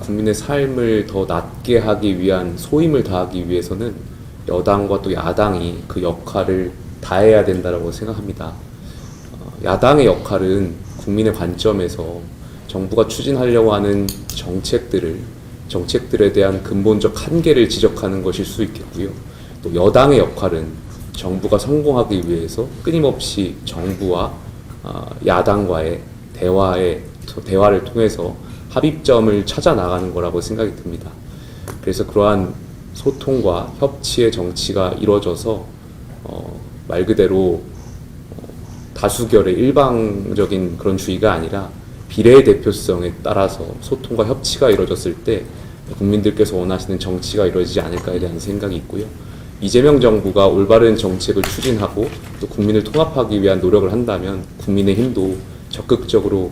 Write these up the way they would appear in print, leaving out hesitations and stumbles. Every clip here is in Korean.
국민의 삶을 더 낫게 하기 위한 소임을 다하기 위해서는 여당과 또 야당이 그 역할을 다해야 된다고 생각합니다. 야당의 역할은 국민의 관점에서 정부가 추진하려고 하는 정책들에 대한 근본적 한계를 지적하는 것일 수 있겠고요. 또 여당의 역할은 정부가 성공하기 위해서 끊임없이 정부와 야당과의 대화를 통해서 합의점을 찾아 나가는 거라고 생각이 듭니다. 그래서 그러한 소통과 협치의 정치가 이루어져서 말 그대로 다수결의 일방적인 그런 주의가 아니라 비례대표성에 따라서 소통과 협치가 이루어졌을 때 국민들께서 원하시는 정치가 이루어지지 않을까에 대한 생각이 있고요. 이재명 정부가 올바른 정책을 추진하고 또 국민을 통합하기 위한 노력을 한다면 국민의힘도 적극적으로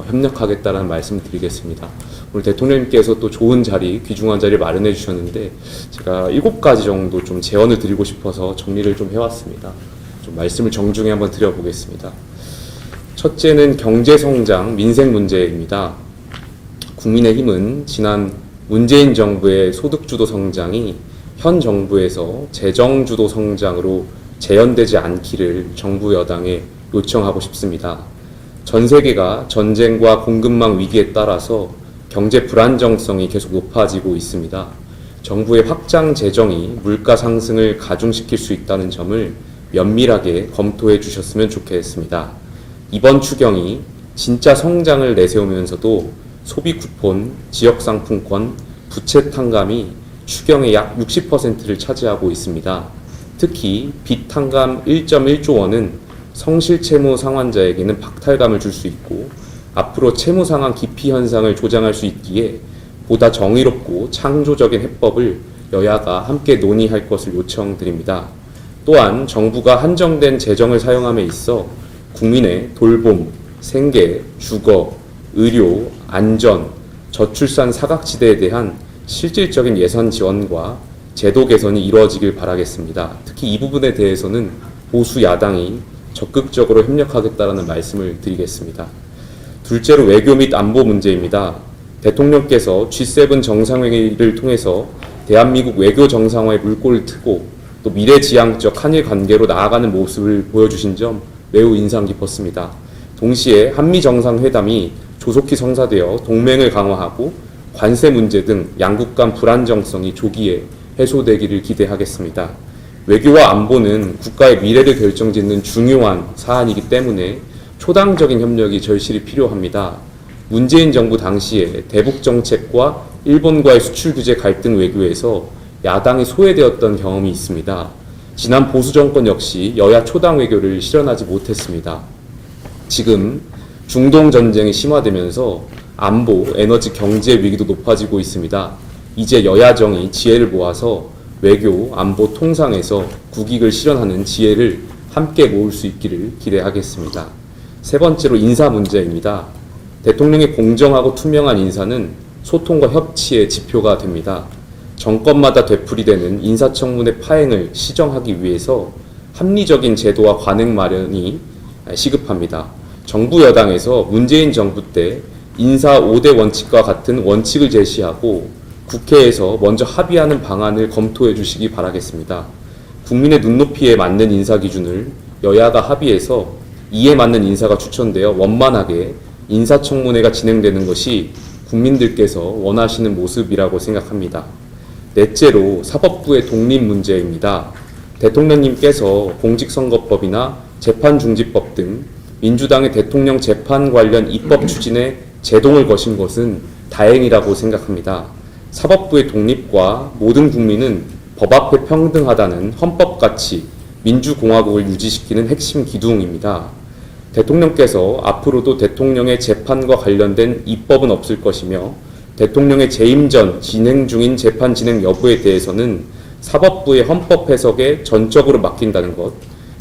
협력하겠다는 말씀을 드리겠습니다. 오늘 대통령님께서 또 좋은 자리, 귀중한 자리를 마련해 주셨는데 제가 7가지 정도 좀 제언을 드리고 싶어서 정리를 좀 해왔습니다. 좀 말씀을 정중히 한번 드려보겠습니다. 첫째는 경제성장, 민생 문제입니다. 국민의힘은 지난 문재인 정부의 소득주도 성장이 현 정부에서 재정주도 성장으로 재현되지 않기를 정부 여당에 요청하고 싶습니다. 전 세계가 전쟁과 공급망 위기에 따라서 경제 불안정성이 계속 높아지고 있습니다. 정부의 확장 재정이 물가 상승을 가중시킬 수 있다는 점을 면밀하게 검토해 주셨으면 좋겠습니다. 이번 추경이 진짜 성장을 내세우면서도 소비 쿠폰, 지역 상품권, 부채 탕감이 추경의 약 60%를 차지하고 있습니다. 특히 빚 탕감 1.1조 원은 성실 채무 상환자에게는 박탈감을 줄 수 있고 앞으로 채무 상환 기피 현상을 조장할 수 있기에 보다 정의롭고 창조적인 해법을 여야가 함께 논의할 것을 요청드립니다. 또한 정부가 한정된 재정을 사용함에 있어 국민의 돌봄, 생계, 주거, 의료, 안전, 저출산 사각지대에 대한 실질적인 예산 지원과 제도 개선이 이루어지길 바라겠습니다. 특히 이 부분에 대해서는 보수 야당이 적극적으로 협력하겠다는 말씀을 드리겠습니다. 둘째로 외교 및 안보 문제입니다. 대통령께서 G7 정상회의를 통해서 대한민국 외교 정상화에 물꼬를 트고 또 미래지향적 한일 관계로 나아가는 모습을 보여주신 점 매우 인상 깊었습니다. 동시에 한미 정상회담이 조속히 성사되어 동맹을 강화하고 관세 문제 등 양국 간 불안정성이 조기에 해소되기를 기대하겠습니다. 외교와 안보는 국가의 미래를 결정짓는 중요한 사안이기 때문에 초당적인 협력이 절실히 필요합니다. 문재인 정부 당시에 대북 정책과 일본과의 수출 규제 갈등 외교에서 야당이 소외되었던 경험이 있습니다. 지난 보수 정권 역시 여야 초당 외교를 실현하지 못했습니다. 지금 중동 전쟁이 심화되면서 안보, 에너지, 경제 위기도 높아지고 있습니다. 이제 여야정이 지혜를 모아서 외교, 안보 통상에서 국익을 실현하는 지혜를 함께 모을 수 있기를 기대하겠습니다. 세 번째로 인사 문제입니다. 대통령의 공정하고 투명한 인사는 소통과 협치의 지표가 됩니다. 정권마다 되풀이되는 인사청문회 파행을 시정하기 위해서 합리적인 제도와 관행 마련이 시급합니다. 정부 여당에서 문재인 정부 때 인사 5대 원칙과 같은 원칙을 제시하고 국회에서 먼저 합의하는 방안을 검토해 주시기 바라겠습니다. 국민의 눈높이에 맞는 인사 기준을 여야가 합의해서 이에 맞는 인사가 추천되어 원만하게 인사청문회가 진행되는 것이 국민들께서 원하시는 모습이라고 생각합니다. 넷째로 사법부의 독립 문제입니다. 대통령님께서 공직선거법이나 재판중지법 등 민주당의 대통령 재판 관련 입법 추진에 제동을 거신 것은 다행이라고 생각합니다. 사법부의 독립과 모든 국민은 법 앞에 평등하다는 헌법 가치, 민주공화국을 유지시키는 핵심 기둥입니다. 대통령께서 앞으로도 대통령의 재판과 관련된 입법은 없을 것이며 대통령의 재임 전 진행 중인 재판 진행 여부에 대해서는 사법부의 헌법 해석에 전적으로 맡긴다는 것,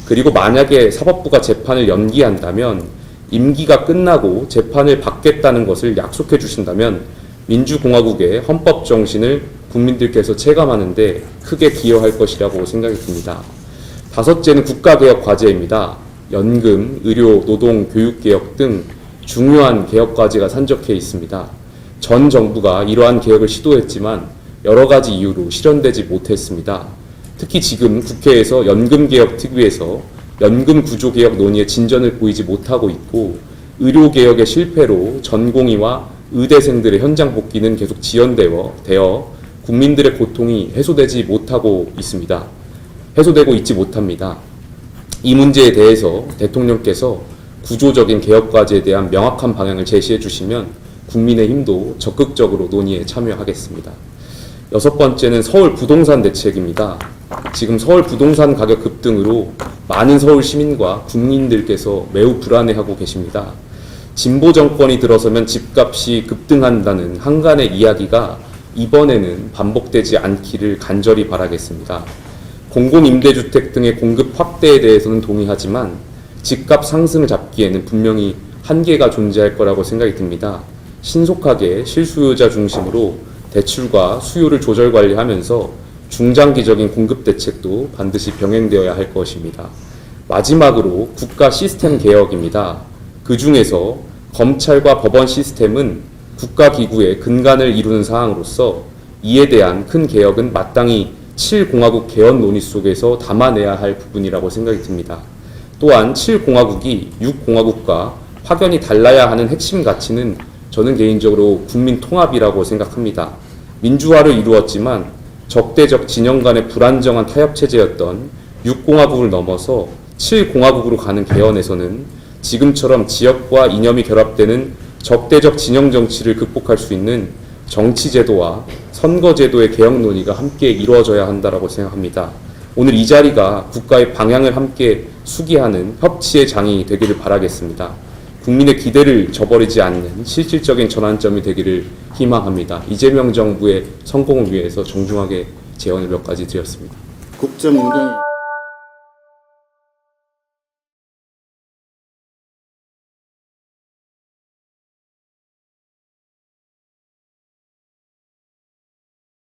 그리고 만약에 사법부가 재판을 연기한다면 임기가 끝나고 재판을 받겠다는 것을 약속해 주신다면 민주공화국의 헌법 정신을 국민들께서 체감하는데 크게 기여할 것이라고 생각이 듭니다. 다섯째는 국가개혁 과제입니다. 연금, 의료, 노동, 교육개혁 등 중요한 개혁 과제가 산적해 있습니다. 전 정부가 이러한 개혁을 시도했지만 여러 가지 이유로 실현되지 못했습니다. 특히 지금 국회에서 연금개혁특위에서 연금구조개혁 논의에 진전을 보이지 못하고 있고 의료개혁의 실패로 전공의와 의대생들의 현장 복귀는 계속 지연되어 국민들의 고통이 해소되지 못합니다. 이 문제에 대해서 대통령께서 구조적인 개혁 과제에 대한 명확한 방향을 제시해 주시면 국민의힘도 적극적으로 논의에 참여하겠습니다. 여섯 번째는 서울 부동산 대책입니다. 지금 서울 부동산 가격 급등으로 많은 서울 시민과 국민들께서 매우 불안해하고 계십니다. 진보 정권이 들어서면 집값이 급등한다는 한간의 이야기가 이번에는 반복되지 않기를 간절히 바라겠습니다. 공공임대주택 등의 공급 확대에 대해서는 동의하지만 집값 상승을 잡기에는 분명히 한계가 존재할 거라고 생각이 듭니다. 신속하게 실수요자 중심으로 대출과 수요를 조절 관리하면서 중장기적인 공급 대책도 반드시 병행되어야 할 것입니다. 마지막으로 국가 시스템 개혁입니다. 그 중에서 검찰과 법원 시스템은 국가기구의 근간을 이루는 사항으로서 이에 대한 큰 개혁은 마땅히 7공화국 개헌 논의 속에서 담아내야 할 부분이라고 생각이 듭니다. 또한 7공화국이 6공화국과 확연히 달라야 하는 핵심 가치는 저는 개인적으로 국민 통합이라고 생각합니다. 민주화를 이루었지만 적대적 진영 간의 불안정한 타협체제였던 6공화국을 넘어서 7공화국으로 가는 개헌에서는 지금처럼 지역과 이념이 결합되는 적대적 진영 정치를 극복할 수 있는 정치제도와 선거제도의 개혁 논의가 함께 이루어져야 한다고 생각합니다. 오늘 이 자리가 국가의 방향을 함께 수기하는 협치의 장이 되기를 바라겠습니다. 국민의 기대를 저버리지 않는 실질적인 전환점이 되기를 희망합니다. 이재명 정부의 성공을 위해서 정중하게 제언을 몇 가지 드렸습니다. 국정운영이